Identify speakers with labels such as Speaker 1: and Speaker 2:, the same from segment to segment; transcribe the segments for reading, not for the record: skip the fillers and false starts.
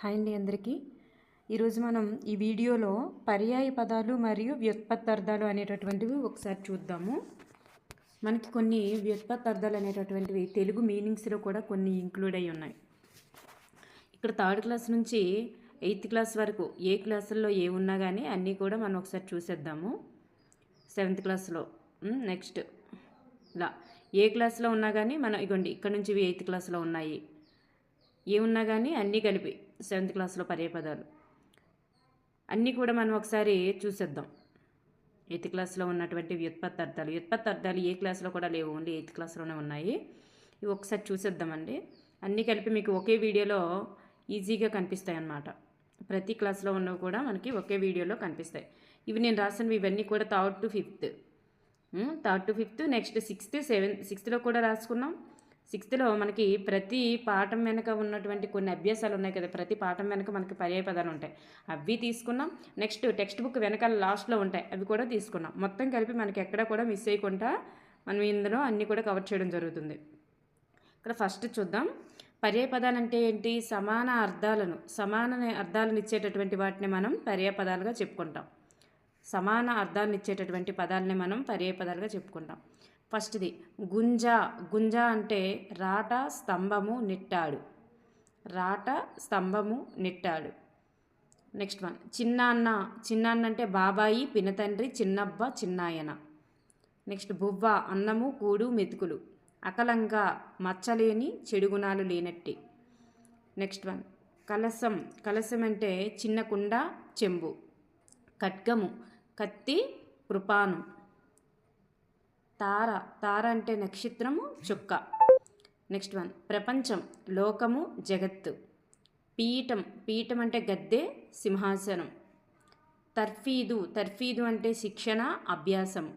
Speaker 1: Hi అండి అందరికీ. ఈరోజు మనం ఈ వీడియోలో పర్యాయ పదాలు మరియు వ్యుత్పత్తార్థాలు అనేటటువంటివి ఒకసారి చూద్దాము. మనకి కొన్ని వ్యుత్పత్తార్థాలు అనేటటువంటివి తెలుగు మీనింగ్స్లో కూడా కొన్ని ఇంక్లూడ్ అయి ఉన్నాయి. ఇక్కడ 3rd క్లాస్ నుంచి 8th క్లాస్ వరకు ఏ క్లాసుల్లో ఏ ఉన్నా కానీ అన్నీ కూడా మనం ఒకసారి చూసేద్దాము. 7th క్లాస్లో నెక్స్ట్ ఇలా ఏ క్లాస్లో ఉన్నా కానీ మనం ఇగోండి ఇక్కడ నుంచి 8th క్లాస్లో ఉన్నాయి. ఏమున్నా కానీ అన్నీ కలిపి 7th క్లాస్లో పర్యాయపదాలు అన్నీ కూడా మనం ఒకసారి చూసేద్దాం. 8th క్లాస్లో ఉన్నటువంటి వ్యుత్పత్తార్థాలు ఏ క్లాస్లో కూడా లేవు, ఓన్లీ 8th క్లాస్లోనే ఉన్నాయి. ఇవి ఒకసారి చూసేద్దామండి. అన్నీ కలిపి మీకు ఒకే వీడియోలో ఈజీగా కనిపిస్తాయి అన్నమాట. ప్రతి క్లాస్లో ఉన్నవి కూడా మనకి ఒకే వీడియోలో కనిపిస్తాయి. ఇవి నేను రాసినవి ఇవన్నీ కూడా 3rd to 5th, next 6th, 7th, 6thలో కూడా రాసుకున్నాం. 6thలో మనకి ప్రతి పాఠం వెనక ఉన్నటువంటి కొన్ని అభ్యాసాలు ఉన్నాయి కదా, ప్రతి పాఠం వెనక మనకి పర్యాయ పదాలు ఉంటాయి, అవి తీసుకున్నాం. నెక్స్ట్ టెక్స్ట్ బుక్ వెనకాల లాస్ట్లో ఉంటాయి, అవి కూడా తీసుకున్నాం. మొత్తం కలిపి మనకి ఎక్కడ కూడా మిస్ చేయకుండా మనం ఇందులో అన్నీ కూడా కవర్ చేయడం జరుగుతుంది. ఇక్కడ ఫస్ట్ చూద్దాం. పర్యాయ పదాలు అంటే ఏంటి? సమాన అర్థాలను ఇచ్చేటటువంటి వాటిని మనం పర్యాయ పదాలుగా చెప్పుకుంటాం. సమాన అర్థాలను ఇచ్చేటటువంటి పదాలని మనం పర్యాయ పదాలుగా చెప్పుకుంటాం. ఫస్ట్ది గుంజ అంటే రాట స్తంభము నిట్టాడు. నెక్స్ట్ వన్ చిన్నాన్న అంటే బాబాయి పినతండ్రి చిన్నబ్బ చిన్నాయన. నెక్స్ట్ బువ్వ అన్నము కూడు మెతుకులు. అకలంగా మచ్చలేని చెడుగుణాలు లేనట్టి. నెక్స్ట్ వన్ కలశం అంటే చిన్న కుండ చెంబు. ఖడ్గము కత్తి కృపానం. తార అంటే నక్షత్రము చుక్క. నెక్స్ట్ వన్ ప్రపంచం లోకము జగత్తు. పీఠం అంటే గద్దె సింహాసనం. తర్ఫీదు అంటే శిక్షణ అభ్యాసం.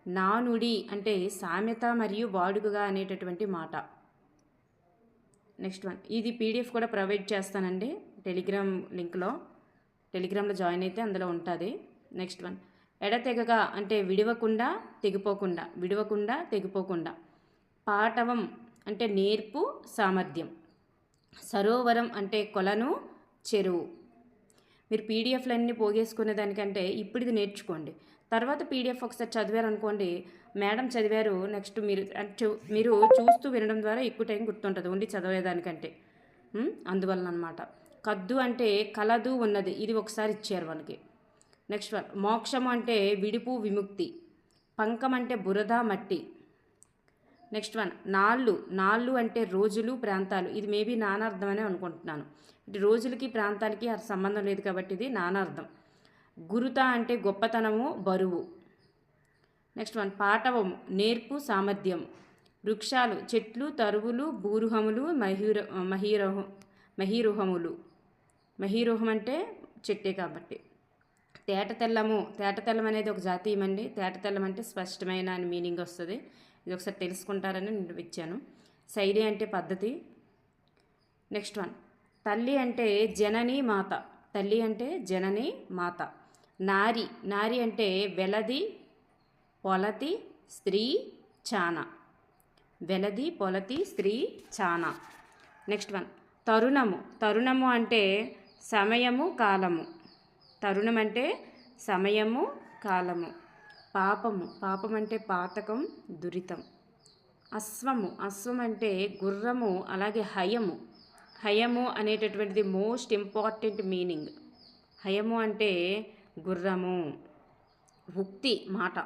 Speaker 1: నానుడి అంటే సామెత మరియు వాడుకగా అనేటటువంటి మాట. నెక్స్ట్ వన్ ఇది పీడిఎఫ్ కూడా ప్రొవైడ్ చేస్తానండి టెలిగ్రామ్ లింక్లో. టెలిగ్రామ్లో జాయిన్ అయితే అందులో ఉంటుంది. నెక్స్ట్ వన్ ఎడతెగగా అంటే విడవకుండా తెగిపోకుండా. పాటవం అంటే నేర్పు సామర్థ్యం. సరోవరం అంటే కొలను చెరువు. మీరు పీడిఎఫ్లన్నీ పోగేసుకునే దానికంటే ఇప్పుడు ఇది నేర్చుకోండి. తర్వాత పీడిఎఫ్ ఒకసారి చదివారనుకోండి, మేడం చదివారు, నెక్స్ట్ మీరు చూస్తూ వినడం ద్వారా ఎక్కువ టైం గుర్తుంటుంది ఓన్లీ చదివేదానికంటే. అందువలన అనమాట. కద్దు అంటే కలదు ఉన్నది, ఇది ఒకసారి ఇచ్చారు మనకి. నెక్స్ట్ వన్ మోక్షము అంటే విడుపు విముక్తి. పంకం అంటే బురద మట్టి. నెక్స్ట్ వన్ నాళ్ళు అంటే రోజులు ప్రాంతాలు. ఇది మేబీ నానార్థం అని అనుకుంటున్నాను. ఇది రోజులకి ప్రాంతాలకి సంబంధం లేదు కాబట్టి ఇది నానార్థం. గురుత అంటే గొప్పతనము బరువు. నెక్స్ట్ వన్ పాటవము నేర్పు సామర్థ్యం. వృక్షాలు చెట్లు తరువులు బూరుహములు మహీరుహం అంటే చెట్టే కాబట్టి. తేటతెల్లం అనేది ఒక జాతీయం అండి. తేటతెల్లం అంటే స్పష్టమైన అని మీనింగ్ వస్తుంది. ఇది ఒకసారి తెలుసుకుంటారని నేను ఇచ్చాను. శైలి అంటే పద్ధతి. నెక్స్ట్ వన్ తల్లి అంటే జనని మాత. నారి అంటే వెలది పొలతి స్త్రీ చాన. నెక్స్ట్ వన్ తరుణము అంటే సమయము కాలము. పాపం అంటే పాతకం దురితం. అశ్వం అంటే గుర్రము. అలాగే హయము అనేటటువంటిది మోస్ట్ ఇంపార్టెంట్ మీనింగ్. హయము అంటే గుర్రము. ఉక్తి మాట.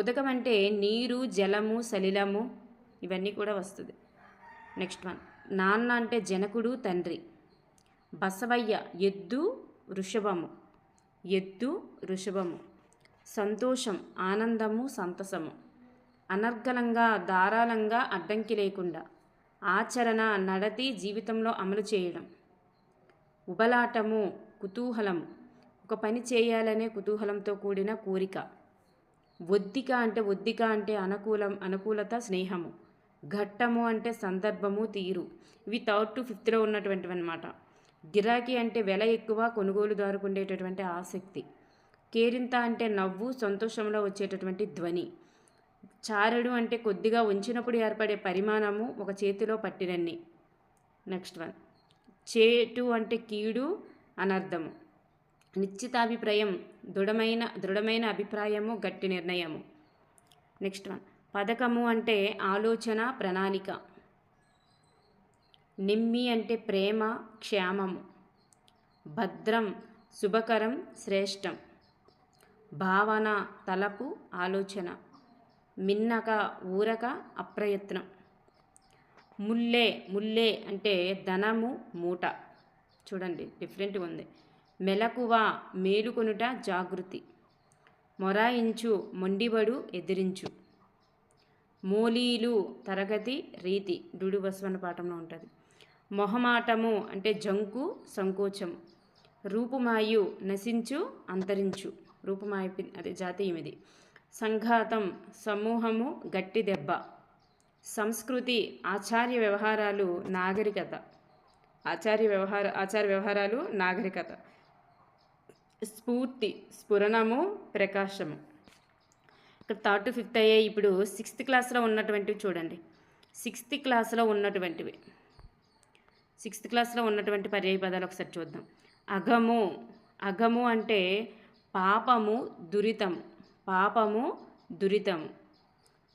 Speaker 1: ఉదకం అంటే నీరు జలము సలిలము, ఇవన్నీ కూడా వస్తుంది. నెక్స్ట్ వన్ నాన్న అంటే జనకుడు తండ్రి. బసవయ్య ఎద్దు వృషభము. సంతోషం ఆనందము సంతసము. అనర్గళంగా ధారాళంగా అడ్డంకి లేకుండా. ఆచరణ నడతి జీవితంలో అమలు చేయడం. ఉబలాటము కుతూహలము. ఒక పని చేయాలనే కుతూహలంతో కూడిన కోరిక. ఒద్దిక అంటే అనుకూలత స్నేహము. ఘట్టము అంటే సందర్భము తీరు. ఇవి 3rd to 5thలో ఉన్నటువంటివి అన్నమాట. గిరాకీ అంటే వెల ఎక్కువ, కొనుగోలుదారుకు ఉండేటటువంటి ఆసక్తి. కేరింత అంటే నవ్వు సంతోషంలో వచ్చేటటువంటి ధ్వని. చారెడు అంటే కొద్దిగా ఉంచినప్పుడు ఏర్పడే పరిమాణము, ఒక చేతిలో పట్టినన్ని. నెక్స్ట్ వన్ చేటు అంటే కీడు అనర్థము. నిశ్చితాభిప్రాయం దృఢమైన అభిప్రాయము, గట్టి నిర్ణయము. నెక్స్ట్ వన్, పథకము అంటే ఆలోచన, ప్రణాళిక. నిమ్మి అంటే ప్రేమ, క్షేమము. భద్రం శుభకరం, శ్రేష్టం. భావన తలపు, ఆలోచన. మిన్నక ఊరక, అప్రయత్నం. ముల్లే అంటే ధనము, మూట. చూడండి డిఫరెంట్గా ఉంది. మెలకువ మేలుకొనుట, జాగృతి. మొరాయించు మొండిబడు, ఎదిరించు. మోలీలు తరగతి, రీతి. డూడు బస్వన్న పాఠంలో ఉంటుంది. మొహమాటము అంటే జంకు, సంకోచము. రూపుమాయు నశించు, అంతరించు. రూపుమాయ అదే జాతీయం ఇది. సంఘాతం సమూహము, గట్టి దెబ్బ. సంస్కృతి ఆచార్య వ్యవహారాలు, నాగరికత. ఆచార వ్యవహారాలు, నాగరికత. స్ఫూర్తి స్ఫురణము, ప్రకాశము. ఇక్కడ 3rd to 5th అయ్యే. ఇప్పుడు 6th క్లాస్లో ఉన్నటువంటివి చూడండి. 6th క్లాస్లో ఉన్నటువంటి పర్యాయ పదాలు ఒకసారి చూద్దాం. అగము అంటే పాపము, దురితము.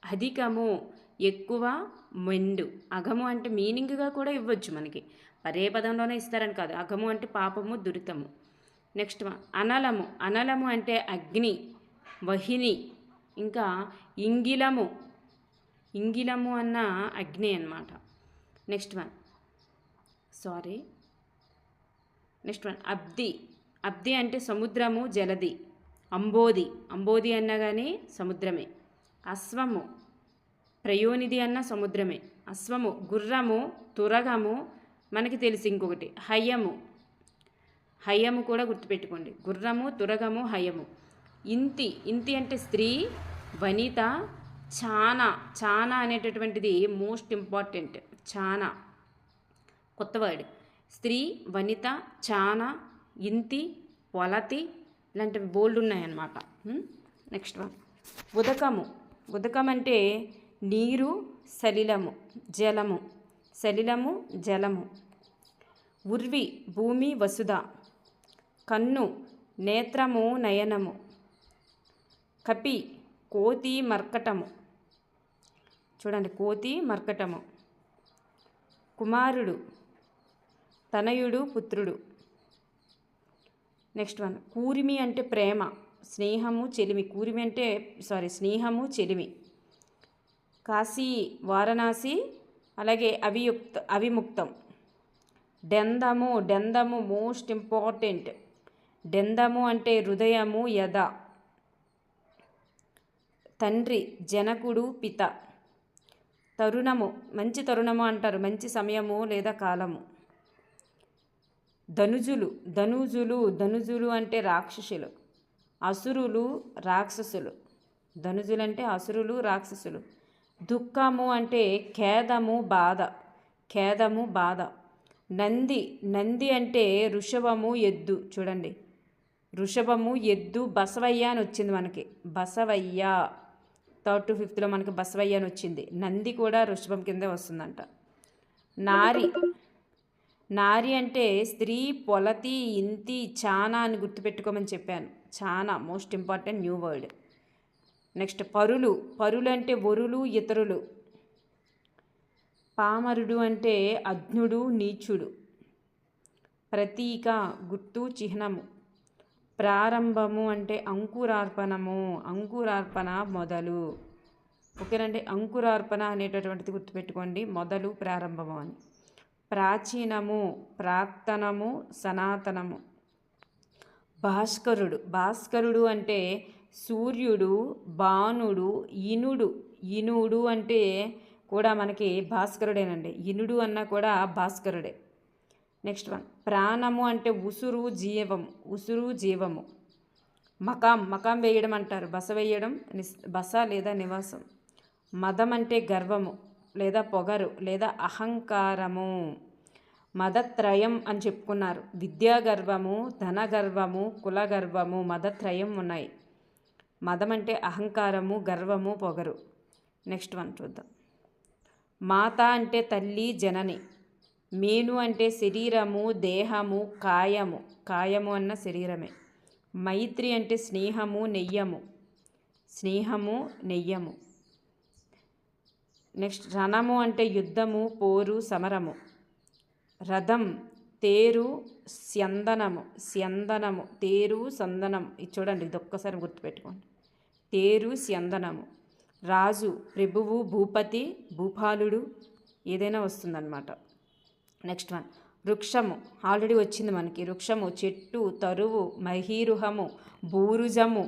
Speaker 1: అధికము ఎక్కువ, మెండు. అగము అంటే మీనింగ్గా కూడా ఇవ్వచ్చు, మనకి పర్యాయ పదంలోనే ఇస్తారని కాదు. అగము అంటే పాపము, దురితము. నెక్స్ట్ అనలము అంటే అగ్ని, వహిని. ఇంకా ఇంగిలము అన్న అగ్ని అన్నమాట. నెక్స్ట్ వన్ అబ్ది అంటే సముద్రము, జలది. అంబోది అన్నా కానీ సముద్రమే. అశ్వము ప్రయోనిధి అన్న సముద్రమే. అశ్వము గుర్రము, తురగము మనకి తెలిసి. ఇంకొకటి హయము కూడా గుర్తుపెట్టుకోండి. గుర్రము, తురగము, హయము. ఇంతి అంటే స్త్రీ, వనిత. చానా అనేటటువంటిది మోస్ట్ ఇంపార్టెంట్. చానా కొత్త వర్డ్. స్త్రీ, వనిత, చానా, ఇంతి, పొలతి ఇలాంటివి బోల్డ్ ఉన్నాయన్నమాట. నెక్స్ట్ వన్ ఉదకం అంటే నీరు, సలిలము, జలము. ఉర్వి భూమి, వసుధ. కన్ను నేత్రము, నయనము. కపి కోతి, మర్కటము. చూడండి కోతి, మర్కటము. కుమారుడు తనయుడు, పుత్రుడు. నెక్స్ట్ వన్ కూరిమి అంటే ప్రేమ, స్నేహము, చెలిమి. కాశీ, వారణాసి. అలాగే అవిముక్తం. డెందము మోస్ట్ ఇంపార్టెంట్. డెందము అంటే హృదయము, యద. తండ్రి జనకుడు, పిత. తరుణము మంచి తరుణము అంటారు, మంచి సమయము లేదా కాలము. ధనుజులు అంటే రాక్షసులు. అసురులు, రాక్షసులు. ధనుజులు అంటే అసురులు, రాక్షసులు. దుఃఖము అంటే ఖేదము, బాధ. నంది అంటే వృషభము, ఎద్దు. చూడండి వృషభము, ఎద్దు. బసవయ్య అని వచ్చింది మనకి. బసవయ్య 3rd to 5th మనకి బసవయ్య అని వచ్చింది. నంది కూడా వృషభం కిందే వస్తుందంట. నారి అంటే స్త్రీ, పొలతి, ఇంతి, చానా అని గుర్తుపెట్టుకోమని చెప్పాను. చానా most important new word. Next పరులు అంటే వరులు, ఇతరులు. పామరుడు అంటే అజ్ఞుడు, నీచుడు. ప్రతీక గుర్తు, చిహ్నము. ప్రారంభము అంటే అంకురార్పణ మొదలు. ఓకేనండి. అంకురార్పణ అనేటటువంటిది గుర్తుపెట్టుకోండి, మొదలు, ప్రారంభము అని. ప్రాచీనము, ప్రాక్తనము, సనాతనము. భాస్కరుడు అంటే సూర్యుడు, బాణుడు, ఇనుడు అంటే కూడా మనకి భాస్కరుడేనండి. ఇనుడు అన్నా కూడా భాస్కరుడే. నెక్స్ట్ వన్ ప్రాణము అంటే ఉసురు, జీవము. మకాం వేయడం అంటారు, బస వేయడం, బస లేదా నివాసం. మదం అంటే గర్వము లేదా పొగరు లేదా అహంకారము. మదత్రయం అని చెప్పుకున్నారు. విద్యాగర్వము, ధనగర్వము, కులగర్వము. మదత్రయం ఉన్నాయి. మదం అంటే అహంకారము, గర్వము, పొగరు. నెక్స్ట్ వన్ చూద్దాం. మాత అంటే తల్లి, జనని. మేను అంటే శరీరము, దేహము, కాయము. కాయము అన్న శరీరమే. మైత్రి అంటే స్నేహము, నెయ్యము. స్నేహము, నెయ్యము. నెక్స్ట్ రణము అంటే యుద్ధము, పోరు, సమరము. రథం, తేరు, స్యందనము. స్యందనము, తేరు, సందనం. ఇది చూడండి, ఇది ఒక్కసారి గుర్తుపెట్టుకోండి. తేరు, స్యందనము. రాజు, ప్రభువు, భూపతి, భూపాలుడు ఏదైనా వస్తుందన్నమాట. నెక్స్ట్ వన్ వృక్షము, ఆల్రెడీ వచ్చింది మనకి. వృక్షము చెట్టు, తరువు, మహీరుహము, బూరుజము,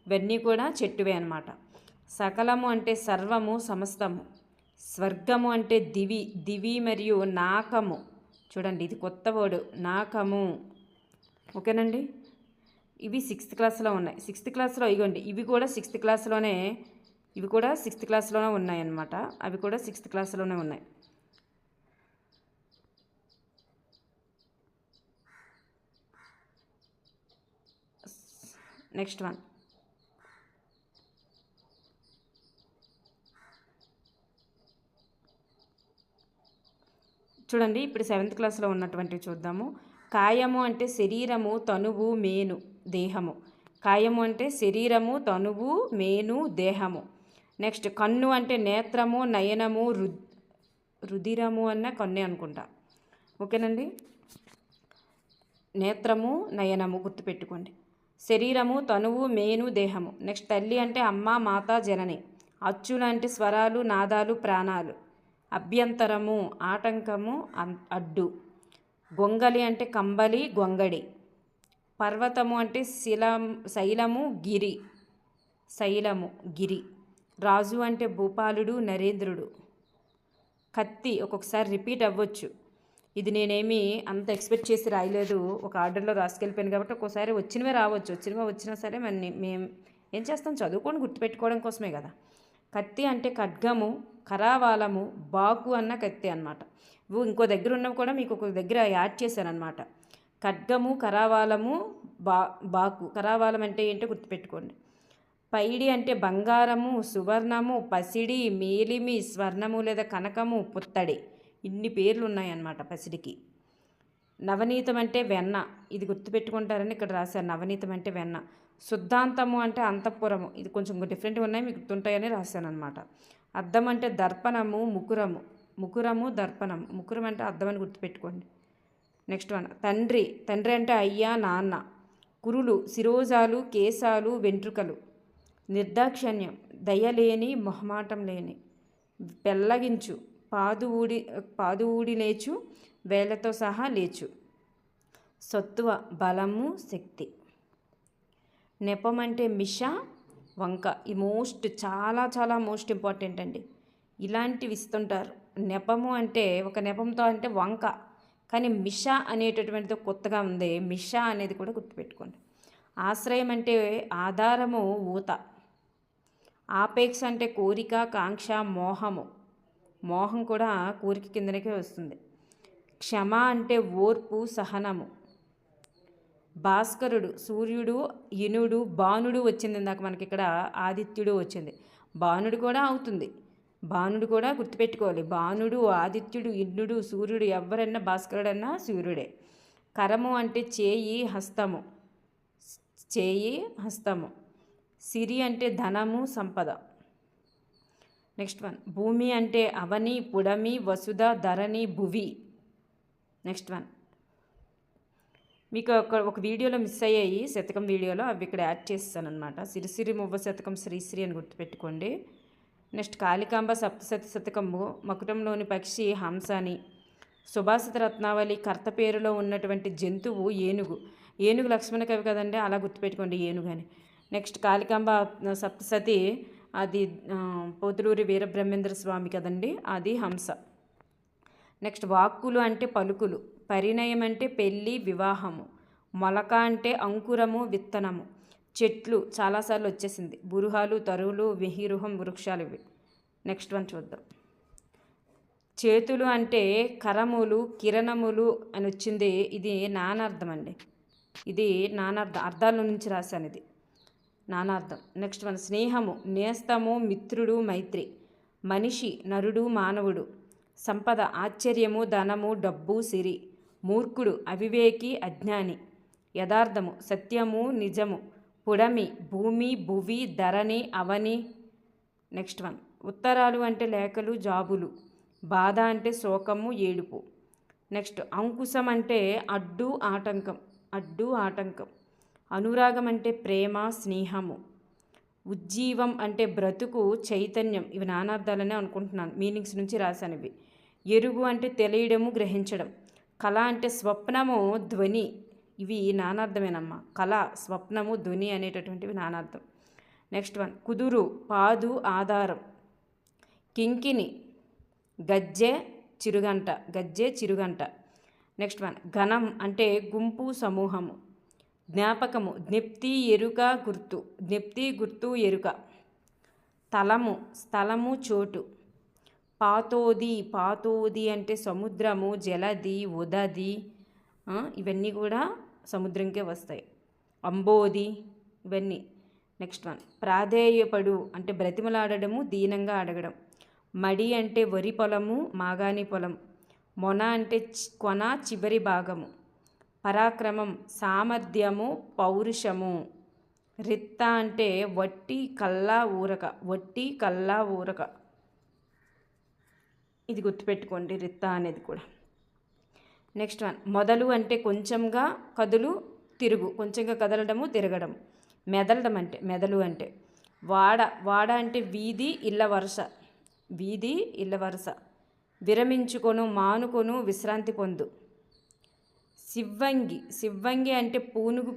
Speaker 1: ఇవన్నీ కూడా చెట్టువే అన్నమాట. సకలము అంటే సర్వము, సమస్తము. స్వర్గము అంటే దివి. దివి మరియు నాకము. చూడండి, ఇది కొత్త వర్డ్, నాకము. ఓకేనండి. ఇవి 6th క్లాస్లో ఉన్నాయి. 6th క్లాస్లో ఇగోండి, ఇవి కూడా 6th క్లాస్లోనే, ఇవి కూడా 6th క్లాస్లోనే ఉన్నాయన్నమాట. అవి కూడా 6th క్లాస్లోనే ఉన్నాయి. నెక్స్ట్ వన్ చూడండి, ఇప్పుడు 7th క్లాస్లో ఉన్నటువంటివి చూద్దాము. కాయము అంటే శరీరము, తనువు, మేను, దేహము. కాయము అంటే శరీరము, తనువు, మేను, దేహము. నెక్స్ట్ కన్ను అంటే నేత్రము, నయనము, రుధిరము అన్న కన్నే అనుకుంటా. ఓకేనండి. నేత్రము, నయనము గుర్తుపెట్టుకోండి. శరీరము, తనువు, మేను, దేహము. నెక్స్ట్ తల్లి అంటే అమ్మ, మాత, జనని. అచ్చులు అంటే స్వరాలు, నాదాలు, ప్రాణాలు. అభ్యంతరము, ఆటంకము, అడ్డు. గొంగలి అంటే కంబలి, గొంగడి. పర్వతము అంటే శైలము, గిరి. శైలము, గిరి. రాజు అంటే భూపాలుడు, నరేంద్రుడు. కత్తి ఒక్కొక్కసారి రిపీట్ అవ్వచ్చు. ఇది నేనేమి అంత ఎక్స్పెక్ట్ చేసి రాయలేదు, ఒక ఆర్డర్లో రాసుకెళ్ళిపోయాను కాబట్టి ఒక్కోసారి వచ్చినవే రావచ్చు. వచ్చినా సరే మేము ఏం చేస్తాం, చదువుకొని గుర్తుపెట్టుకోవడం కోసమే కదా. కత్తి అంటే ఖడ్గము, కరావాలము, బాకు అన్న కత్తి అన్నమాట. ఇంకో దగ్గర ఉన్నవి కూడా మీకు ఒక దగ్గర యాడ్ చేశానమాట. ఖడ్గము, కరావాలము, బాకు. కరావాలం అంటే ఏంటో గుర్తుపెట్టుకోండి. పైడి అంటే బంగారము, సువర్ణము, పసిడి, మేలిమి, స్వర్ణము లేదా కనకము, పుత్తడి. ఇన్ని పేర్లు ఉన్నాయన్నమాట పసిడికి. నవనీతం అంటే వెన్న. ఇది గుర్తుపెట్టుకుంటారని ఇక్కడ రాశారు, నవనీతం అంటే వెన్న. శుద్ధాంతము అంటే అంతఃపురము. ఇది కొంచెం డిఫరెంట్గా ఉన్నాయి, మీకు గుర్తుంటాయని రాశాను అనమాట. అద్దం అంటే దర్పణము, ముకురము. ముకురము, దర్పణము. ముకురం అంటే అద్దం అని గుర్తుపెట్టుకోండి. నెక్స్ట్ వన్ తండ్రి. తండ్రి అంటే అయ్యా, నాన్న. కురులు, శిరోజాలు, కేశాలు, వెంట్రుకలు. నిర్దాక్షణ్యం, దయలేని, మొహమాటం లేని. పెళ్ళగించు, పాదు ఊడి లేచు, వేళ్లతో సహా లేచు. సత్తువ, బలము, శక్తి. నెపం అంటే మిష, వంక. ఈ చాలా మోస్ట్ ఇంపార్టెంట్ అండి. ఇలాంటివి ఇస్తుంటారు. నెపము అంటే ఒక నెపంతో అంటే వంక, కానీ మిష అనేటటువంటిది కొత్తగా ఉంది. మిష అనేది కూడా గుర్తుపెట్టుకోండి. ఆశ్రయం అంటే ఆధారము, ఊత. ఆపేక్ష అంటే కోరిక, కాంక్ష, మోహము. మోహం కూడా కోరిక కిందనకే వస్తుంది. క్షమ అంటే ఓర్పు, సహనము. భాస్కరుడు, సూర్యుడు, ఇనుడు, బాణుడు వచ్చింది ఇందాక మనకి. ఇక్కడ ఆదిత్యుడు వచ్చింది. బాణుడు కూడా అవుతుంది. బాణుడు కూడా గుర్తుపెట్టుకోవాలి. బాణుడు, ఆదిత్యుడు, ఇన్నుడు, సూర్యుడు ఎవరన్నా భాస్కరుడన్నా సూర్యుడే. కరము అంటే చేయి, హస్తము. చేయి, హస్తము. సిరి అంటే ధనము, సంపద. నెక్స్ట్ వన్ భూమి అంటే అవని, పుడమి, వసుధ, ధరణి, భువి. నెక్స్ట్ వన్ మీకు ఒక వీడియోలో మిస్ అయ్యాయి, శతకం వీడియోలో, అవి ఇక్కడ యాడ్ చేస్తాను అనమాట. సిరిసిరి మువ్వ శతకం, శ్రీశ్రీ అని గుర్తుపెట్టుకోండి. నెక్స్ట్ కాళికాంబ సప్తసతి శతకము, మకుటంలోని పక్షి హంస అని. సుభాషిత రత్నావళి, కర్త పేరులో ఉన్నటువంటి జంతువు ఏనుగు. ఏనుగు లక్ష్మణ కవి కదండి, అలా గుర్తుపెట్టుకోండి ఏనుగు అని. నెక్స్ట్ కాళికాంబ సప్తసతి, అది పోతులూరి వీరబ్రహ్మేంద్ర స్వామి కదండి, అది హంస. నెక్స్ట్ వాక్కులు అంటే పలుకులు. పరిణయం అంటే పెళ్ళి, వివాహము. మొలక అంటే అంకురము, విత్తనము. చెట్లు చాలాసార్లు వచ్చేసింది. బురుహాలు, తరువులు, విహిరుహం, వృక్షాలు ఇవి. నెక్స్ట్ వన్ చూద్దాం. చేతులు అంటే కరములు, కిరణములు అని వచ్చింది. ఇది నానార్థం అండి. ఇది నానార్థం, అర్థాల నుంచి రాశాను ఇది నానార్థం. నెక్స్ట్ వన్ స్నేహము, నేస్తము, మిత్రుడు, మైత్రి. మనిషి, నరుడు, మానవుడు. సంపద ఆశ్చర్యము, ధనము, డబ్బు, సిరి. మూర్ఖుడు అవివేకి, అజ్ఞాని. యథార్థము సత్యము, నిజము. పుడమి భూమి, భువి, ధరణి, అవని. Next one. ఉత్తరాలు అంటే లేఖలు, జాబులు. బాధ అంటే శోకము, ఏడుపు. నెక్స్ట్ అంకుశం అంటే అడ్డు, ఆటంకం. అడ్డు, ఆటంకం. అనురాగం అంటే ప్రేమ, స్నేహము. ఉజ్జీవం అంటే బ్రతుకు, చైతన్యం. ఇవి నానార్థాలనే అనుకుంటున్నాను, మీనింగ్స్ నుంచి రాశాను ఇవి. ఎరుగు అంటే తెలియడము, గ్రహించడం. కళ అంటే స్వప్నము, ధ్వని. ఇవి నానార్థమేనమ్మా. కళ, స్వప్నము, ధ్వని అనేటటువంటివి నానార్థం. Next one. కుదురు, పాదు, ఆధారం. కింకిని గజ్జె, చిరుగంట. గజ్జె, చిరుగంట. Next one. ఘనం అంటే గుంపు, సమూహము. జ్ఞాపకము జ్ఞప్తి, ఎరుక, గుర్తు. జ్ఞప్తి, గుర్తు, ఎరుక. తలము స్థలము, చోటు. పాతోది, పాతోది అంటే సముద్రము, జలది, ఉదది. ఇవన్నీ కూడా సముద్రంకే వస్తాయి. అంబోది, ఇవన్నీ. Next one. ప్రాధేయపడు అంటే బ్రతిమలాడడము, దీనంగా అడగడం. మడి అంటే వరి పొలము, మాగాణి పొలం. మొన అంటే కొన, చివరి భాగము. పరాక్రమం సామర్థ్యము, పౌరుషము. రిత్త అంటే వట్టి, కల్లా, ఊరక. వట్టి, కల్లా, ఊరక. ఇది గుర్తుపెట్టుకోండి, రిత్త అనేది కూడా. Next one. మొదలు అంటే కొంచెంగా కదులు, తిరుగు. కొంచెంగా కదలడము, తిరగడం. మెదలడం అంటే మెదలు అంటే. వాడ, వాడ అంటే వీధి, ఇళ్ళ వరుస. వీధి, ఇళ్ళ వరుస. విరమించుకొను, మానుకొను, విశ్రాంతి పొందు. సివ్వంగి, సివ్వంగి అంటే పునుగు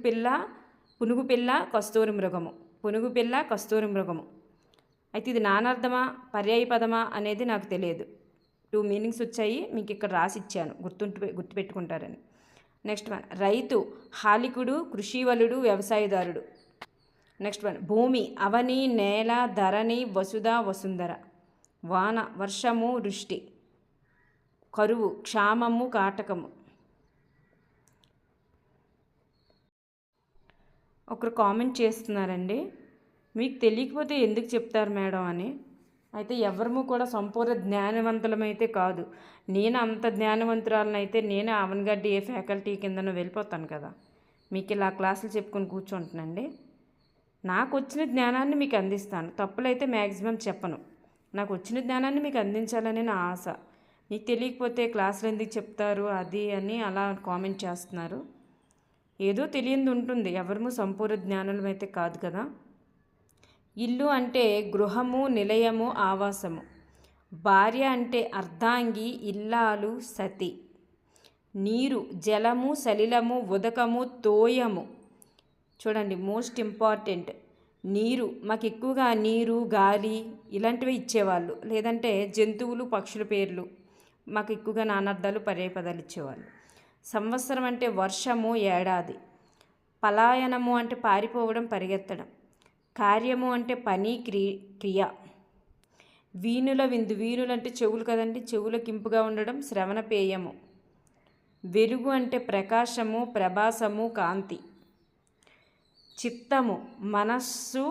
Speaker 1: పిల్ల, కస్తూరి మృగము. పునుగు పిల్ల, కస్తూరి మృగము. అయితే ఇది నానార్థమా, పర్యాయ పదమా అనేది నాకు తెలియదు. 2 మీనింగ్స్ వచ్చాయి, మీకు ఇక్కడ రాసి ఇచ్చాను, గుర్తుపెట్టుకుంటారని. Next one. రైతు హాలికుడు, కృషివలుడు, వ్యవసాయదారుడు. Next one. భూమి అవని, నేల, ధరణి, వసుధ, వసుంధర. వాన వర్షము, వృష్టి. కరువు క్షామము, కాటకము. ఒకరు కామెంట్ చేస్తున్నారండి, మీకు తెలియకపోతే ఎందుకు చెప్తారు మేడం అని. అయితే ఎవరము కూడా సంపూర్ణ జ్ఞానవంతులమైతే కాదు. నేను అంత జ్ఞానవంతురాలనైతే నేను అవన్గడ్డి ఏ ఫ్యాకల్టీ కిందనో వెళ్ళిపోతాను కదా. మీకు ఇలా క్లాసులు చెప్పుకొని కూర్చుంటున్నాండి. నాకు వచ్చిన జ్ఞానాన్ని మీకు అందిస్తాను. తప్పులైతే మ్యాక్సిమం చెప్పను. నాకు వచ్చిన జ్ఞానాన్ని మీకు అందించాలని నా ఆశ. మీకు తెలియకపోతే క్లాసులు ఎందుకు చెప్తారు అది అని అలా కామెంట్ చేస్తున్నారు. ఏదో తెలియంది ఉంటుంది, ఎవరము సంపూర్ణ జ్ఞానులమైతే కాదు కదా. ఇల్లు అంటే గృహము, నిలయము, ఆవాసము. భార్య అంటే అర్ధాంగి, ఇల్లాలు, సతి. నీరు జలము, సలిలము, ఉదకము, తోయము. చూడండి, మోస్ట్ ఇంపార్టెంట్. నీరు మాకు ఎక్కువగా నీరు, గాలి ఇలాంటివి ఇచ్చేవాళ్ళు. లేదంటే జంతువులు, పక్షుల పేర్లు మాకు ఎక్కువగా నానార్థాలు, పర్యాయపదాలు ఇచ్చేవాళ్ళు. సంవత్సరం అంటే వర్షము, ఏడాది. పలాయనము అంటే పారిపోవడం, పరిగెత్తడం. కార్యము అంటే పని, క్రియ. వీణుల విందు, వీణులు అంటే చెవులు కదండి, చెవులకు ఇంపుగా ఉండడం, శ్రవణపేయము. వెలుగు అంటే ప్రకాశము, ప్రభాసము, కాంతి. చిత్తము మనస్సు,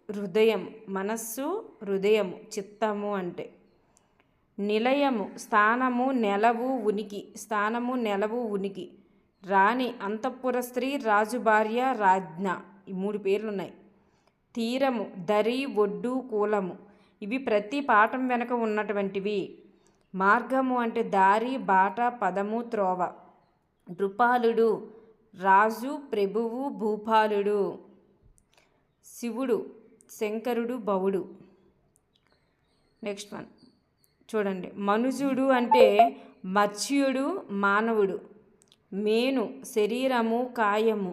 Speaker 1: హృదయం. మనస్సు, హృదయము. చిత్తము అంటే. నిలయము స్థానము, నెలవు, ఉనికి. స్థానము, నెలవు, ఉనికి. రాణి అంతఃపుర స్త్రీ, రాజు భార్య, రాజ్ఞ. ఈ 3 పేర్లు ఉన్నాయి. తీరము దరి, ఒడ్డు, కూలము. ఇవి ప్రతి పాఠం వెనుక ఉన్నటువంటివి. మార్గము అంటే దారి, బాట, పదము, త్రోవ. నృపాలుడు రాజు, ప్రభువు, భూపాలుడు. శివుడు శంకరుడు, భవుడు. నెక్స్ట్ వన్ చూడండి. మనుజుడు అంటే మత్స్యుడు, మానవుడు. మేను శరీరము, కాయము.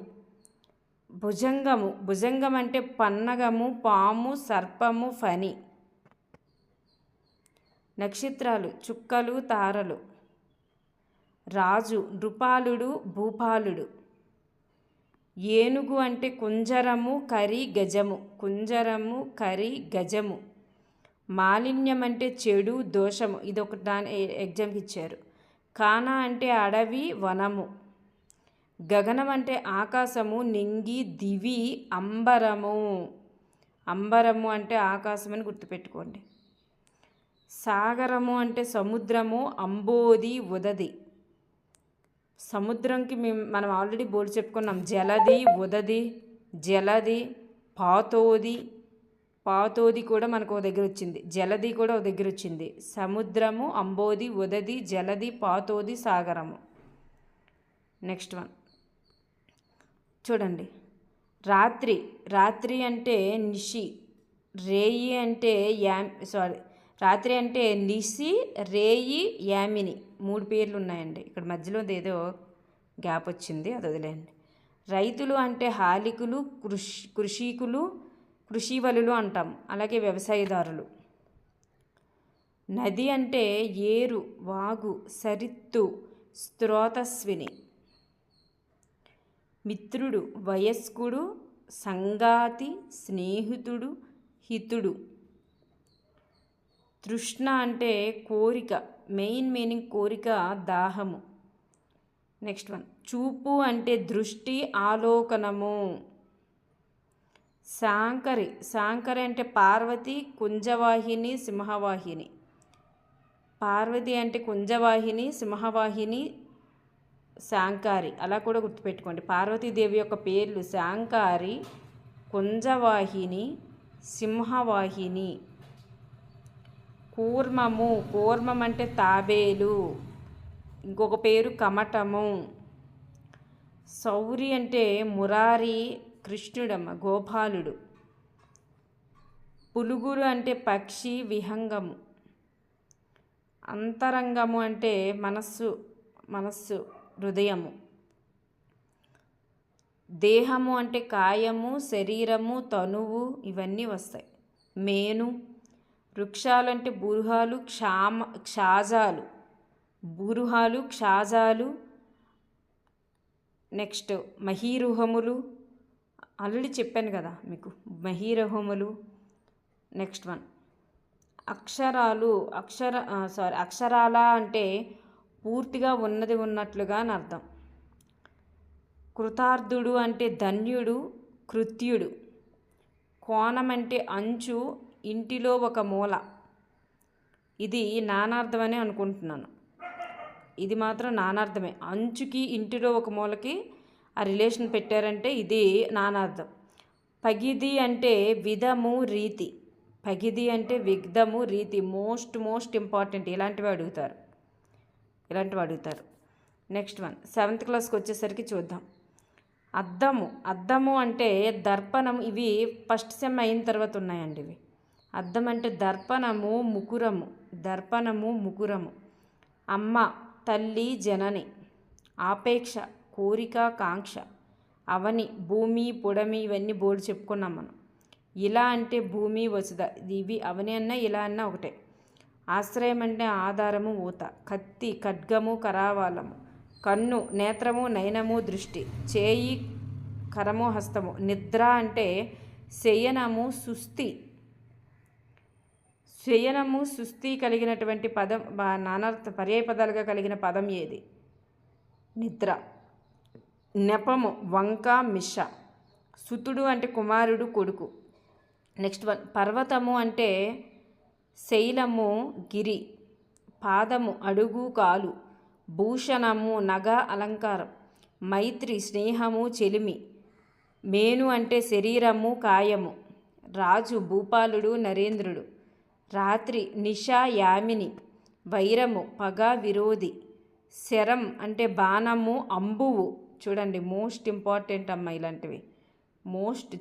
Speaker 1: భుజంగము, భుజంగం అంటే పన్నగము, పాము, సర్పము, ఫణి. నక్షత్రాలు చుక్కలు, తారలు. రాజు నృపాలుడు, భూపాలుడు. ఏనుగు అంటే కుంజరము, కరి, గజము. కుంజరము, కరి, గజము. మాలిన్యం అంటే చెడు, దోషము. ఇది ఒక ఎగ్జామ్కి ఇచ్చారు. కాన అంటే అడవి, వనము. గగనం అంటే ఆకాశము, నింగి, దివి, అంబరము. అంబరము అంటే ఆకాశం అని గుర్తుపెట్టుకోండి. సాగరము అంటే సముద్రము, అంబోది ఉదది. సముద్రంకి మనం ఆల్రెడీ బోర్డు చెప్పుకున్నాం. జలది, ఉదది, జలది, పాతోది. పాతోది కూడా మనకు ఒక దగ్గర వచ్చింది, జలది కూడా ఒక దగ్గర వచ్చింది. సముద్రము, అంబోది, ఉదది, జలది, పాతోది, సాగరము. నెక్స్ట్ వన్ చూడండి. రాత్రి. రాత్రి అంటే నిషి. రేయి అంటే రాత్రి అంటే నిషి, రేయి, యామిని. 3 పేర్లు ఉన్నాయండి. ఇక్కడ మధ్యలో ఏదో గ్యాప్ వచ్చింది, అది వదిలేయండి. రైతులు అంటే హాలికులు, కృషికులు, కృషివలులు అంటాం. అలాగే వ్యవసాయదారులు. నది అంటే ఏరు, వాగు, సరిత్తు, స్రోతస్విని. మిత్రుడు, వయస్కుడు, సంగాతి, స్నేహితుడు, హితుడు. తృష్ణ అంటే కోరిక, మెయిన్ మీనింగ్ కోరిక, దాహము. నెక్స్ట్ వన్ చూపు అంటే దృష్టి, ఆలోకనము. శాంకరి. శాంకరి అంటే పార్వతి, కుంజవాహిని, సింహవాహిని. పార్వతి అంటే కుంజవాహిని, సింహవాహిని, శాంకారి. అలా కూడా గుర్తుపెట్టుకోండి. పార్వతీదేవి యొక్క పేర్లు శాంకారి, కుంజవాహిని, సింహవాహిని. కూర్మము. కూర్మం అంటే తాబేలు, ఇంకొక పేరు కమటము. సౌరి అంటే మురారి, కృష్ణుడమ్మ, గోపాలుడు. పులుగురు అంటే పక్షి, విహంగము. అంతరంగము అంటే మనస్సు, హృదయము. దేహము అంటే కాయము, శరీరము, తనువు, ఇవన్నీ వస్తాయి. మేను. వృక్షాలు అంటే బురుహాలు, క్షాజాలు. బురుహాలు, క్షాజాలు. నెక్స్ట్ మహీరుహములు. ఆల్రెడీ చెప్పాను కదా మీకు, మహీరుహములు. నెక్స్ట్ వన్ అక్షరాలు. అక్షరాల అంటే పూర్తిగా ఉన్నది ఉన్నట్లుగా అని అర్థం. కృతార్థుడు అంటే ధన్యుడు, కృత్యుడు. కోణం అంటే అంచు, ఇంటిలో ఒక మూల. ఇది నానార్థమని అనుకుంటున్నాను. ఇది మాత్రం నానార్థమే. అంచుకి ఇంటిలో ఒక మూలకి ఆ రిలేషన్ పెట్టారంటే ఇది నానార్థం. పగిది అంటే విధము, రీతి. పగిది అంటే విగ్ధము, రీతి. Most important. ఇలాంటివి అడుగుతారు. నెక్స్ట్ వన్ 7th క్లాస్కి వచ్చేసరికి చూద్దాం. అద్దము అంటే దర్పణం. ఇవి ఫస్ట్ సెమ్ అయిన తర్వాత ఉన్నాయండి ఇవి. అద్దం అంటే దర్పణము, ముకురము. అమ్మ, తల్లి, జనని. ఆపేక్ష, కోరిక, కాంక్ష. అవని, భూమి, పుడమి. ఇవన్నీ బోర్డు చెప్పుకున్నాం మనం. ఇలా అంటే భూమి, వసుధ. ఇవి అవని అన్నా ఇలా అన్నా ఒకటే. ఆశ్రయం అంటే ఆధారము, ఊత. కత్తి, ఖడ్గము, కరావాలము. కన్ను, నేత్రము, నయనము, దృష్టి. చేయి, కరము, హస్తము. నిద్ర అంటే శయనము, సుస్థి. శయనము, సుస్థి కలిగినటువంటి పదం, నానార్థ పర్యాయ పదాలుగా కలిగిన పదం ఏది? నిద్ర. నెపము, వంక, మిష. సుతుడు అంటే కుమారుడు, కొడుకు. నెక్స్ట్ వన్ పర్వతము అంటే శైలము, గిరి. పాదము, అడుగు, కాలు. భూషణము, నగ, అలంకారం. మైత్రి, స్నేహము, చెలిమి. మేను అంటే శరీరము, కాయము. రాజు, భూపాలుడు, నరేంద్రుడు. రాత్రి, నిష, యామిని. వైరము, పగ, విరోధి. శరం అంటే బాణము, అంబువు. చూడండి, మోస్ట్ ఇంపార్టెంట్ అమ్మ ఇలాంటివి.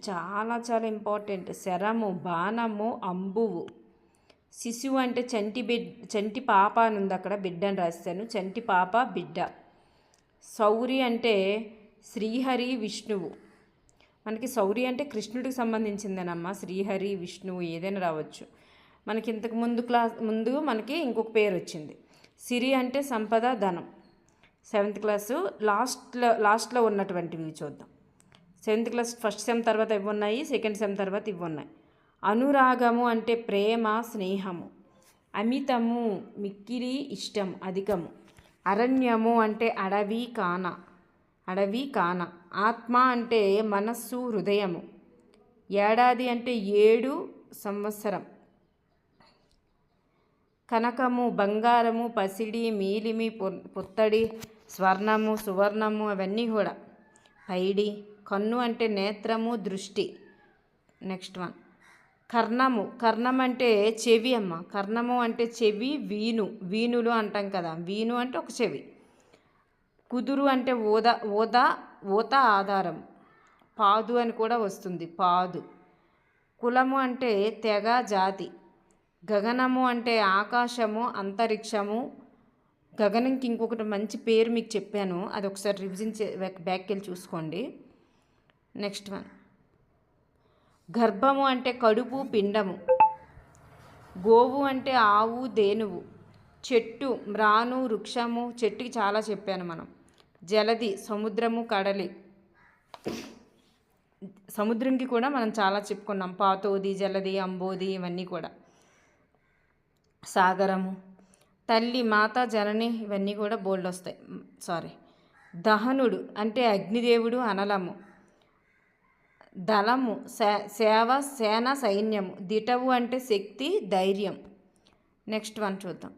Speaker 1: చాలా ఇంపార్టెంట్. శరము, బాణము, అంబువు. శిశువు అంటే చంటి పాప అని ఉంది అక్కడ, బిడ్డ అని రాస్తాను. చంటి పాప, బిడ్డ. సౌరి అంటే శ్రీహరి, విష్ణువు. మనకి సౌరి అంటే కృష్ణుడికి సంబంధించిందేనమ్మా. శ్రీహరి, విష్ణువు ఏదైనా రావచ్చు. మనకి ఇంతకు ముందు మనకి ఇంకొక పేరు వచ్చింది. సిరి అంటే సంపద, ధనం. 7th క్లాసు లాస్ట్లో ఉన్నటువంటివి చూద్దాం. 7th క్లాస్ ఫస్ట్ సెమ్ తర్వాత ఇవి ఉన్నాయి, సెకండ్ సెమ్ తర్వాత ఇవి ఉన్నాయి. అనురాగము అంటే ప్రేమ, స్నేహము. అమితము, మిక్కిలి, ఇష్టం, అధికము. అరణ్యము అంటే అడవి, కాన. ఆత్మ అంటే మనస్సు, హృదయము. ఏడాది అంటే 7 సంవత్సరం. కనకము, బంగారము, పసిడి, మీలిమి, పుత్తడి, స్వర్ణము, సువర్ణము అవన్నీ కూడా. పైడి, కన్ను అంటే నేత్రము, దృష్టి. Next one కర్ణము. కర్ణం అంటే చెవి అమ్మ. కర్ణము అంటే చెవి, వీణు. వీణులు అంటాం కదా, వీణు అంటే ఒక చెవి. కుదురు అంటే ఊత ఆధారం. పాదు అని కూడా వస్తుంది, పాదు. కులము అంటే తెగ, జాతి. గగనము అంటే ఆకాశము, అంతరిక్షము. గగనంకి ఇంకొకటి మంచి పేరు మీకు చెప్పాను, అది ఒకసారి రివిజన్ బ్యాక్కి వెళ్ళి చూసుకోండి. నెక్స్ట్ వన్ గర్భము అంటే కడుపు, పిండము. గోవు అంటే ఆవు, ధేనువు. చెట్టు, మ్రాను, వృక్షము. చెట్టుకి చాలా చెప్పాను మనం. జలది, సముద్రము, కడలి. సముద్రంకి కూడా మనం చాలా చెప్పుకున్నాం, పాతోది, జలది, అంబోది ఇవన్నీ కూడా. సాగరము. తల్లి, మాత, జనని ఇవన్నీ కూడా బోల్డ్ వస్తాయి. దహనుడు అంటే అగ్నిదేవుడు, అనలము. దళము, సేవ, సేన, సైన్యము. దిటవు అంటే శక్తి, ధైర్యం. నెక్స్ట్ వన్ చూద్దాం.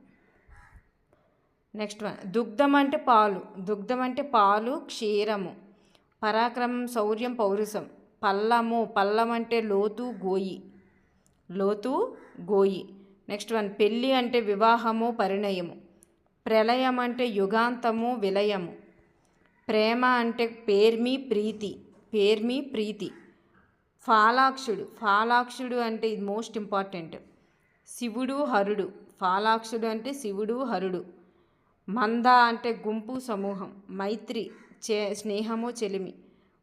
Speaker 1: దుగ్ధం అంటే పాలు. దుగ్ధం అంటే పాలు, క్షీరము. పరాక్రమం, శౌర్యం, పౌరుషం. పల్లము. పల్లం అంటే లోతు, గోయి. నెక్స్ట్ వన్ పెళ్ళి అంటే వివాహము, పరిణయము. ప్రళయం అంటే యుగాంతము, విలయము. ప్రేమ అంటే పేర్మి, ప్రీతి. ఫాలాక్షుడు అంటే ఇది మోస్ట్ ఇంపార్టెంట్. శివుడు, హరుడు. ఫాలాక్షుడు అంటే శివుడు, హరుడు. మంద అంటే గుంపు, సమూహం. మైత్రి స్నేహము, చెలిమి.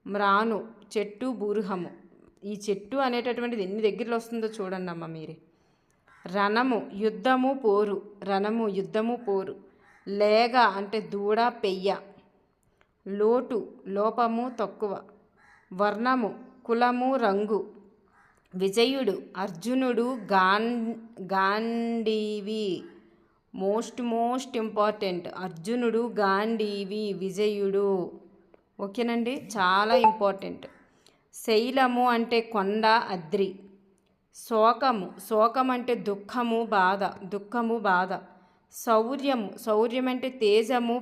Speaker 1: మ్రాను చెట్టు, బూరుహము. ఈ చెట్టు అనేటటువంటిది ఎన్ని దగ్గరలో వస్తుందో చూడండి అమ్మ మీరే. రణము యుద్ధము, పోరు. లేగ అంటే దూడ, పెయ్య. లోటు లోపము, తక్కువ. వర్ణము కులము, రంగు. విజయుడు అర్జునుడు, గాంధీవి. Most important. అర్జునుడు, గాంధీవి, విజయుడు. ఓకేనండి, చాలా ఇంపార్టెంట్. శైలము అంటే కొండ, అద్రి. శోకం అంటే దుఃఖము, బాధ. శౌర్యం అంటే తేజము,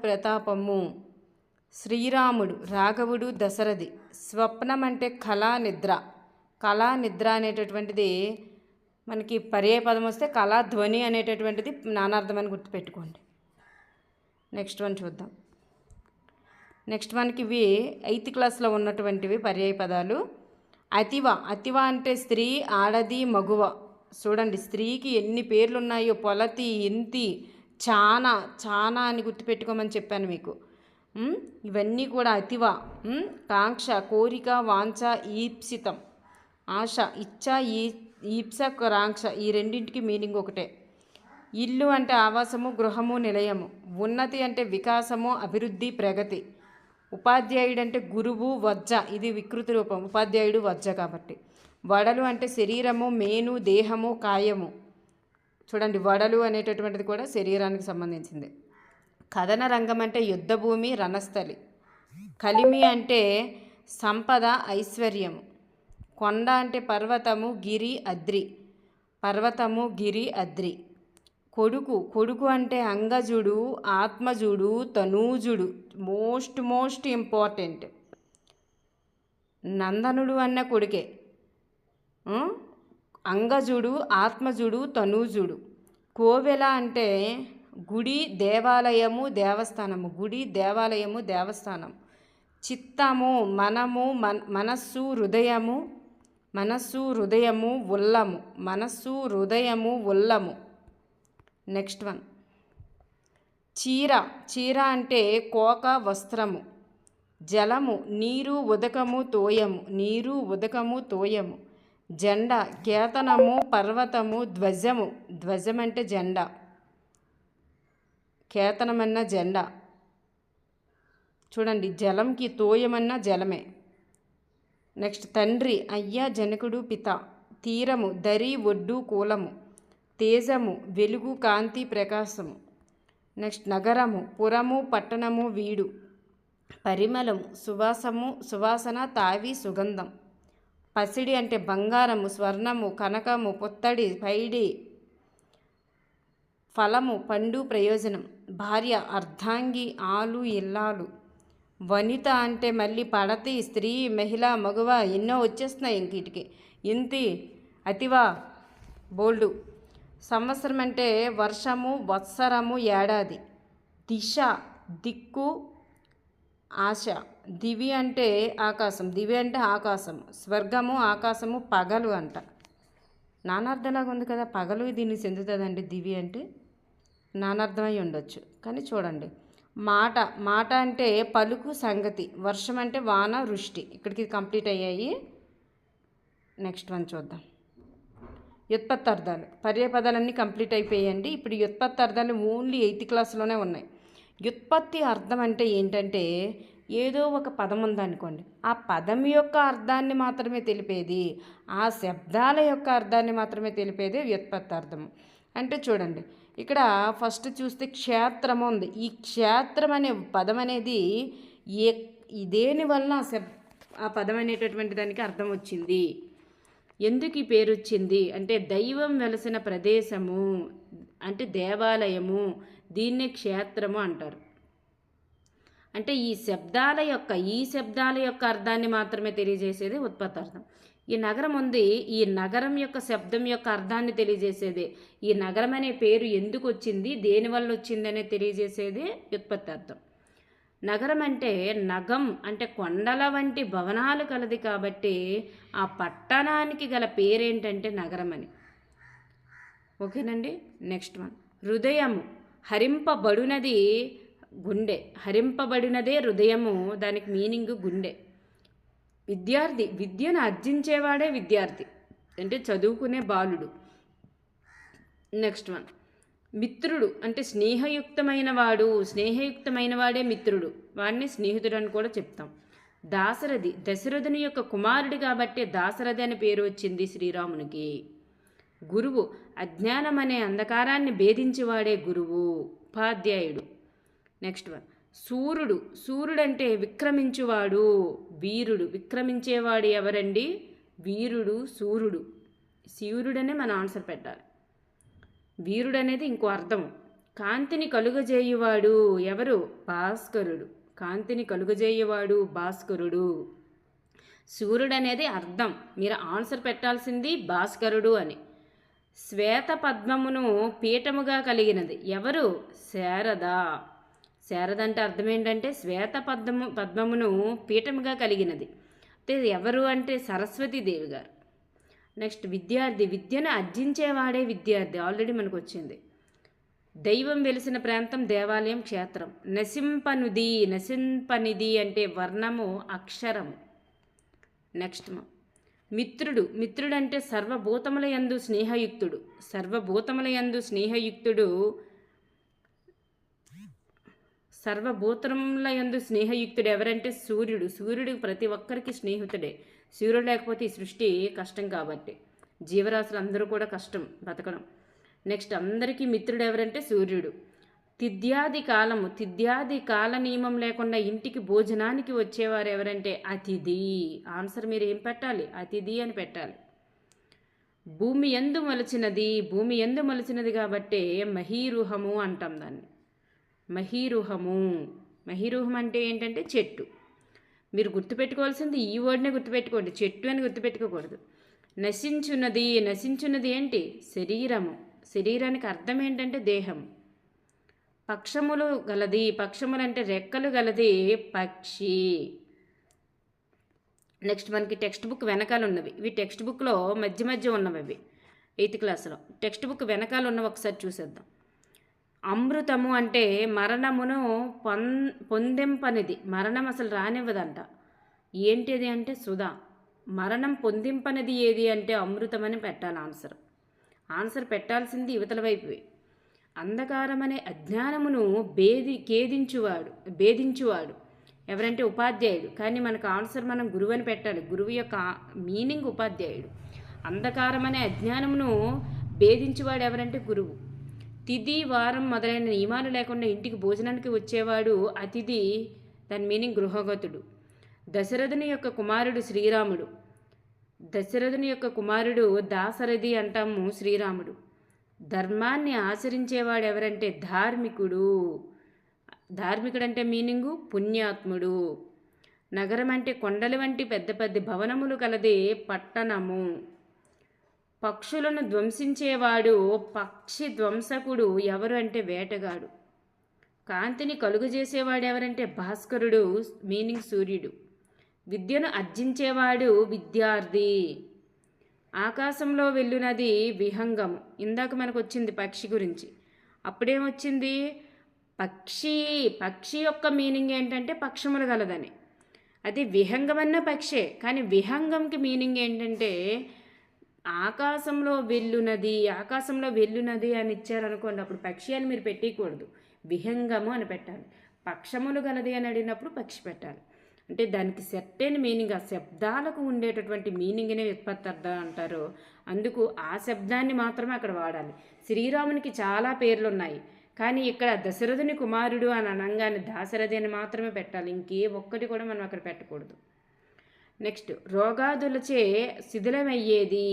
Speaker 1: ప్రతాపము. శ్రీరాముడు, రాఘవుడు, దశరథి. స్వప్నం అంటే కళా నిద్ర అనేటటువంటిది మనకి పర్యాయపదం వస్తే కళాధ్వని అనేటటువంటిది నానార్థమని గుర్తుపెట్టుకోండి. నెక్స్ట్ వన్ చూద్దాం. నెక్స్ట్ వన్కి ఇవి 8th క్లాస్లో ఉన్నటువంటివి పర్యాయ పదాలు. అతివ అంటే స్త్రీ, ఆడది, మగువ. చూడండి స్త్రీకి ఎన్ని పేర్లు ఉన్నాయో. పొలతి, ఇంతి, చానా అని గుర్తుపెట్టుకోమని చెప్పాను మీకు. ఇవన్నీ కూడా అతివ. కాంక్ష, కోరిక, వాంఛ, ఈప్సితం. ఆశ, ఇచ్చ, ఈప్స, కాంక్ష. ఈ రెండింటికి మీనింగ్ ఒకటే. ఇల్లు అంటే ఆవాసము, గృహము, నిలయము. ఉన్నతి అంటే వికాసము, అభివృద్ధి, ప్రగతి. ఉపాధ్యాయుడు అంటే గురువు, వజ్జ. ఇది వికృతి రూపం, ఉపాధ్యాయుడు వజ్జ కాబట్టి. వడలు అంటే శరీరము, మేను, దేహము, కాయము. చూడండి వడలు అనేటటువంటిది కూడా శరీరానికి సంబంధించింది. కథన రంగం అంటే యుద్ధభూమి, రణస్థలి. కలిమి అంటే సంపద, ఐశ్వర్యము. కొండ అంటే పర్వతము, గిరి, అద్రి. కొడుకు అంటే అంగజుడు, ఆత్మజుడు, తనూజుడు. Most important. నందనుడు అన్న కొడుకే. అంగజుడు, ఆత్మజుడు, తనూజుడు. కోవెల అంటే గుడి, దేవాలయము, దేవస్థానం. చిత్తము, మనము, మనస్సు, హృదయము, ఉల్లము. నెక్స్ట్ వన్ చీర అంటే కోక, వస్త్రము. జలము నీరు, ఉదకము, తోయము. జెండా కేతనము, పర్వతము, ధ్వజం అంటే జెండా. కేతనమన్న జెండా. చూడండి జలంకి తోయమన్న జలమే. నెక్స్ట్ తండ్రి, అయ్య, జనకుడు, పిత. తీరము దరి, ఒడ్డు, కూలము. తేజము వెలుగు, కాంతి, ప్రకాశము. నెక్స్ట్ నగరము పురము, పట్టణము, వీడు. పరిమళము సువాసన, తావి, సుగంధం. పసిడి అంటే బంగారము, స్వర్ణము, కనకము, పుత్తడి, పైడి, ఫలము, పండు, ప్రయోజనం. భార్య అర్ధాంగి, ఆలు, ఇల్లాలు. వనిత అంటే మళ్ళీ పడతి, స్త్రీ, మహిళ, మగువ ఎన్నో వచ్చేస్తున్నాయి ఇంక వీటికి. ఇంతి, అతివా, బోల్డు. సంవత్సరం అంటే వర్షము, వత్సరము, ఏడాది. దిశ, దిక్కు, ఆశ. దివి అంటే ఆకాశం, దివి అంటే ఆకాశం. స్వర్గము, ఆకాశము, పగలు అంట. నానార్థంలాగా ఉంది కదా, పగలు దీన్ని చెందుతుందండి దివి అంటే. నానార్థమై ఉండొచ్చు కానీ చూడండి. మాట, మాట అంటే పలుకు, సంగతి. వర్షం అంటే వాన, వృష్టి. ఇక్కడికి కంప్లీట్ అయ్యాయి. నెక్స్ట్ వన్ చూద్దాం. వ్యుత్పత్తార్థాలు. పర్యాయ పదాలన్నీ కంప్లీట్ అయిపోయాయండి. ఇప్పుడు వ్యుత్పత్తార్థాలు ఓన్లీ 8th క్లాస్లోనే ఉన్నాయి. వ్యుత్పత్తి అర్థం అంటే ఏంటంటే ఏదో ఒక పదం ఉందనుకోండి, ఆ పదం యొక్క అర్థాన్ని మాత్రమే తెలిపేది, ఆ శబ్దాల యొక్క అర్థాన్ని మాత్రమే తెలిపేది వ్యుత్పత్తార్థం. అంటే చూడండి, ఇక్కడ ఫస్ట్ చూస్తే క్షేత్రము ఉంది. ఈ క్షేత్రం అనే పదం అనేది దేనివల్ల ఆ పదం అనేటటువంటి దానికి అర్థం వచ్చింది, ఎందుకు ఈ పేరు వచ్చింది అంటే దైవం వెలసిన ప్రదేశము అంటే దేవాలయము, దీన్నే క్షేత్రము అంటారు. అంటే ఈ శబ్దాల యొక్క అర్థాన్ని మాత్రమే తెలియజేసేది ఉత్పత్తార్థం. ఈ నగరం ఉంది, ఈ నగరం యొక్క శబ్దం యొక్క అర్థాన్ని తెలియజేసేది. ఈ నగరం అనే పేరు ఎందుకు వచ్చింది, దేనివల్ల వచ్చింది అనేది తెలియజేసేది వ్యుత్పత్తార్థం. నగరం అంటే నగం అంటే కొండల వంటి భవనాలు కలది కాబట్టి ఆ పట్టణానికి గల పేరేంటంటే నగరం అని. ఓకేనండి. Next one. హృదయము. హరింపబడినది గుండె, హరింపబడినదే హృదయము, దానికి మీనింగ్ గుండె. విద్యార్థి, విద్యను అర్జించేవాడే విద్యార్థి అంటే చదువుకునే బాలుడు. Next one. మిత్రుడు అంటే స్నేహయుక్తమైన వాడే మిత్రుడు, వాడిని స్నేహితుడు అని కూడా చెప్తాం. దాశరథి, దశరథుని యొక్క కుమారుడు కాబట్టి దాశరథి అనే పేరు వచ్చింది శ్రీరామునికి. గురువు, అజ్ఞానం అనే అంధకారాన్ని భేదించేవాడే గురువు, ఉపాధ్యాయుడు. Next one. సూర్యుడు, సూర్యుడు అంటే విక్రమించువాడు, వీరుడు. విక్రమించేవాడు ఎవరండి, వీరుడు, సూర్యుడు. సూర్యుడనే మన ఆన్సర్ పెట్టాలి. వీరుడు అనేది ఇంకో అర్థం. కాంతిని కలుగజేయువాడు ఎవరు, భాస్కరుడు. కాంతిని కలుగజేయువాడు భాస్కరుడు. సూర్యుడు అనేది అర్థం, మీరు ఆన్సర్ పెట్టాల్సింది భాస్కరుడు అని. శ్వేత పద్మమును పీఠముగా కలిగినది ఎవరు, శారద. శారద అంటే అర్థం ఏంటంటే శ్వేత పద్మమును పీఠముగా కలిగినది అంటే ఎవరు అంటే సరస్వతీదేవి గారు. నెక్స్ట్ విద్యార్థి, విద్యను అర్జించేవాడే విద్యార్థి, ఆల్రెడీ మనకు వచ్చింది. దైవం వెలిసిన ప్రాంతం దేవాలయం, క్షేత్రం. నశింపనిది అంటే వర్ణము, అక్షరము. నెక్స్ట్ మిత్రుడు, మిత్రుడు అంటే సర్వభూతముల యందు స్నేహయుక్తుడు. సర్వభూతముల యందు స్నేహయుక్తుడు ఎవరంటే సూర్యుడు. సూర్యుడు ప్రతి ఒక్కరికి స్నేహితుడే. సూర్యుడు లేకపోతే ఈ సృష్టి కష్టం కాబట్టి, జీవరాశులు అందరూ కూడా కష్టం బతకడం. నెక్స్ట్ అందరికీ మిత్రుడు ఎవరంటే సూర్యుడు. తిథ్యాది కాల నియమం లేకుండా ఇంటికి భోజనానికి వచ్చేవారు ఎవరంటే అతిథి. ఆన్సర్ మీరు ఏం పెట్టాలి, అతిథి అని పెట్టాలి. భూమి యందు మొలిచినది కాబట్టి మహీరుహము అంటాం దాన్ని. మహీరుహం అంటే ఏంటంటే చెట్టు. మీరు గుర్తుపెట్టుకోవాల్సింది ఈ వర్డ్నే గుర్తుపెట్టుకోండి, చెట్టు అని గుర్తుపెట్టుకోకూడదు. నశించున్నది ఏంటి, శరీరము. శరీరానికి అర్థం ఏంటంటే దేహం. పక్షములు అంటే రెక్కలు గలది పక్షి. నెక్స్ట్ మనకి టెక్స్ట్ బుక్ వెనకాల ఉన్నవి, ఇవి టెక్స్ట్ బుక్లో మధ్య ఉన్నవి, అవి 8th క్లాస్లో టెక్స్ట్ బుక్ వెనకాల ఉన్నవి ఒకసారి చూసేద్దాం. అమృతము అంటే మరణమును పొందింపనిది, మరణం అసలు రానివ్వదంట. ఏంటిది అంటే సుధా. మరణం పొందింపనిది ఏది అంటే అమృతం అని పెట్టాలి ఆన్సర్ పెట్టాల్సింది యువతల వైపు. అంధకారం అనే అజ్ఞానమును భేదించువాడు ఎవరంటే ఉపాధ్యాయుడు. కానీ మనకు ఆన్సర్ మనం గురువు అని పెట్టాలి, గురువు యొక్క మీనింగ్ ఉపాధ్యాయుడు. అంధకారం అనే అజ్ఞానమును భేదించువాడు ఎవరంటే గురువు. తిథి, వారం మొదలైన నియమాలు లేకుండా ఇంటికి భోజనానికి వచ్చేవాడు అతిథి, దాని మీనింగ్ గృహగతుడు. దశరథుని యొక్క కుమారుడు శ్రీరాముడు. దశరథుని యొక్క కుమారుడు దాశరథి అంటాము శ్రీరాముడు. ధర్మాన్ని ఆచరించేవాడు ఎవరంటే ధార్మికుడు. ధార్మికుడు అంటే మీనింగు పుణ్యాత్ముడు. నగరం అంటే కొండల వంటి పెద్ద పెద్ద భవనములు కలదే పట్టణము. పక్షులను ధ్వంసించేవాడు పక్షి ధ్వంసకుడు ఎవరు అంటే వేటగాడు. కాంతిని కలుగజేసేవాడు ఎవరంటే భాస్కరుడు, మీనింగ్ సూర్యుడు. విద్యను అర్జించేవాడు విద్యార్థి. ఆకాశంలో వెళ్ళునది విహంగము. ఇందాక మనకు వచ్చింది పక్షి గురించి, అప్పుడేమొచ్చింది పక్షి. పక్షి యొక్క మీనింగ్ ఏంటంటే పక్షములు గలదని. అది విహంగమన్న పక్షే, కానీ విహంగంకి మీనింగ్ ఏంటంటే ఆకాశంలో వెళ్ళునది. ఆకాశంలో వెళ్ళునది అని ఇచ్చారనుకోండి, అప్పుడు పక్షి అని మీరు పెట్టకూడదు, విహంగము అని పెట్టాలి. పక్షములు గలది అని అడిగినప్పుడు పక్షి పెట్టాలి. అంటే దానికి సెట్ అయిన మీనింగ్, ఆ శబ్దాలకు ఉండేటటువంటి మీనింగ్నే వ్యుత్పత్తార్థం అంటారు. అందుకు ఆ శబ్దాన్ని మాత్రమే అక్కడ వాడాలి. శ్రీరామునికి చాలా పేర్లు ఉన్నాయి, కానీ ఇక్కడ దశరథుని కుమారుడు అని అనగానే దాశరథి అని మాత్రమే పెట్టాలి, ఇంకే ఒక్కటి కూడా మనం అక్కడ పెట్టకూడదు. నెక్స్ట్, రోగాదులచే శిథిలమయ్యేది.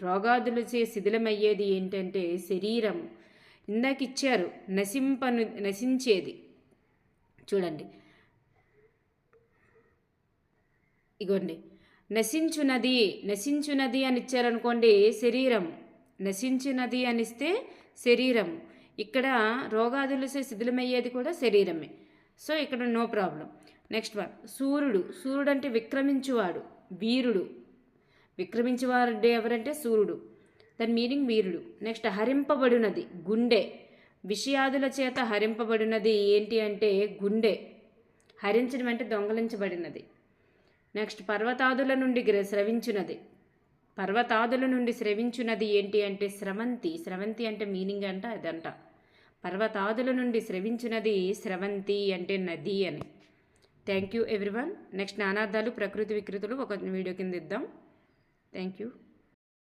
Speaker 1: రోగాదులచే శిథిలమయ్యేది ఏంటంటే శరీరం. ఇందాక ఇచ్చారు నశించేది. చూడండి, ఇగోండి నశించునది అని ఇచ్చారనుకోండి శరీరం. నశించునది అనిస్తే శరీరం. ఇక్కడ రోగాదులసే శిథిలమయ్యేది కూడా శరీరమే. సో ఇక్కడ నో ప్రాబ్లం. నెక్స్ట్ వన్, సూర్యుడు అంటే విక్రమించువాడు, వీరుడు. విక్రమించేవాడు ఎవరంటే సూర్యుడు, దాని మీనింగ్ వీరుడు. నెక్స్ట్, హరింపబడినది గుండె. విషయాదుల చేత హరింపబడినది ఏంటి అంటే గుండె. హరించడం అంటే దొంగలించబడినది. నెక్స్ట్, పర్వతాదుల నుండి స్రవించునది ఏంటి అంటే స్రవంతి. స్రవంతి అంటే మీనింగ్ అంట అదంట. పర్వతాదుల నుండి స్రవించునది స్రవంతి అంటే నది అని. Thank you everyone. నెక్స్ట్, నానార్థాలు ప్రకృతి వికృతులు ఒక వీడియో కింద ఇద్దాం. Thank you.